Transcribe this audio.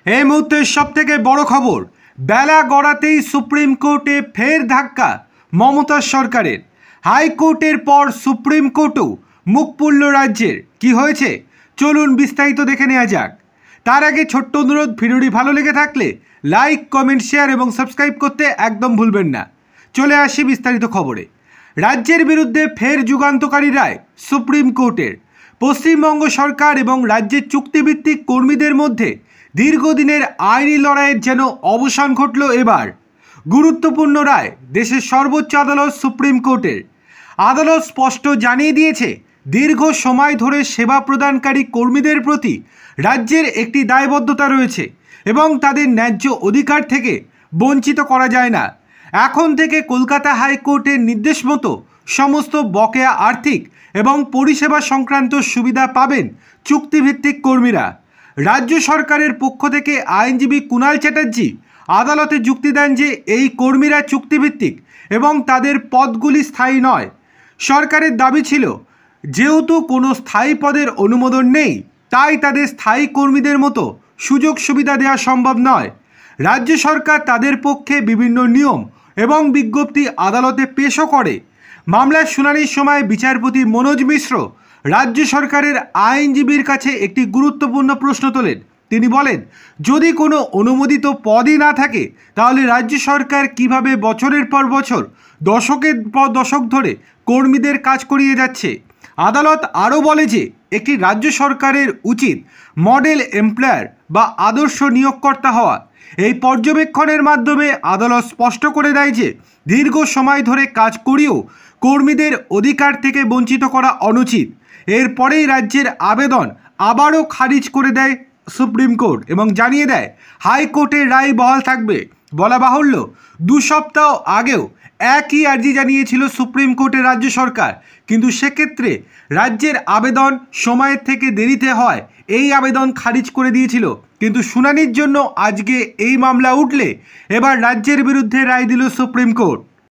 এই মুহূর্তে সবথেকে বড় খবর, বেলা গড়াতেই সুপ্রিম কোর্টে ফের ধাক্কা মমতা সরকারের। হাইকোর্টের পর সুপ্রিম কোর্টও মুখ পুড়ল রাজ্যের। কি হয়েছে চলুন বিস্তারিত দেখে নেওয়া যাক। তার আগে ছোট্ট অনুরোধ, ভিডিওটি ভালো লেগে থাকলে লাইক, কমেন্ট, শেয়ার এবং সাবস্ক্রাইব করতে একদম ভুলবেন না। চলে আসি বিস্তারিত খবরে। রাজ্যের বিরুদ্ধে ফের যুগান্তকারী রায় সুপ্রিম কোর্টের। পশ্চিমবঙ্গ সরকার এবং রাজ্যের চুক্তিভিত্তিক কর্মীদের মধ্যে দীর্ঘদিনের আইনি লড়াইয়ের যেন অবসান ঘটল এবার। গুরুত্বপূর্ণ রায় দেশের সর্বোচ্চ আদালত সুপ্রিম কোর্টের। আদালত স্পষ্ট জানিয়ে দিয়েছে, দীর্ঘ সময় ধরে সেবা প্রদানকারী কর্মীদের প্রতি রাজ্যের একটি দায়বদ্ধতা রয়েছে এবং তাদের ন্যায্য অধিকার থেকে বঞ্চিত করা যায় না। এখন থেকে কলকাতা হাইকোর্টের নির্দেশ মতো সমস্ত বকেয়া আর্থিক এবং পরিষেবা সংক্রান্ত সুবিধা পাবেন চুক্তিভিত্তিক কর্মীরা। রাজ্য সরকারের পক্ষ থেকে আইনজীবী কুণাল চ্যাটার্জি আদালতে যুক্তি দেন যে এই কর্মীরা চুক্তিভিত্তিক এবং তাদের পদগুলি স্থায়ী নয়। সরকারের দাবি ছিল, যেহেতু কোনো স্থায়ী পদের অনুমোদন নেই, তাই তাদের স্থায়ী কর্মীদের মতো সুযোগ সুবিধা দেওয়া সম্ভব নয়। রাজ্য সরকার তাদের পক্ষে বিভিন্ন নিয়ম এবং বিজ্ঞপ্তি আদালতে পেশও করে। মামলার শুনানির সময় বিচারপতি মনোজ মিশ্র রাজ্য সরকারের আইনজীবীর কাছে একটি গুরুত্বপূর্ণ প্রশ্ন তোলেন। তিনি বলেন, যদি কোনো অনুমোদিত পদই না থাকে, তাহলে রাজ্য সরকার কিভাবে বছরের পর বছর, দশকের পর দশক ধরে কর্মীদের কাজ করিয়ে যাচ্ছে। আদালত আরও বলে যে, একটি রাজ্য সরকারের উচিত মডেল এমপ্লয়ার বা আদর্শ নিয়োগকর্তা হওয়া। এই পর্যবেক্ষণের মাধ্যমে আদালত স্পষ্ট করে দেয় যে, দীর্ঘ সময় ধরে কাজ করিয়েও কর্মীদের অধিকার থেকে বঞ্চিত করা অনুচিত। এরপরেই রাজ্যের আবেদন আবারও খারিজ করে দেয় সুপ্রিম কোর্ট এবং জানিয়ে দেয়, হাইকোর্টের রায় বহাল থাকবে। বলা বাহুল্য, 2 সপ্তাহ আগেও একই আর্জি জানিয়েছিল সুপ্রিম কোর্টের রাজ্য সরকার, কিন্তু সেক্ষেত্রে রাজ্যের আবেদন সময়ের থেকে দেরিতে হয় এই আবেদন খারিজ করে দিয়েছিল। কিন্তু শুনানির জন্য আজকে এই মামলা উঠলে এবার রাজ্যের বিরুদ্ধে রায় দিল সুপ্রিম কোর্ট।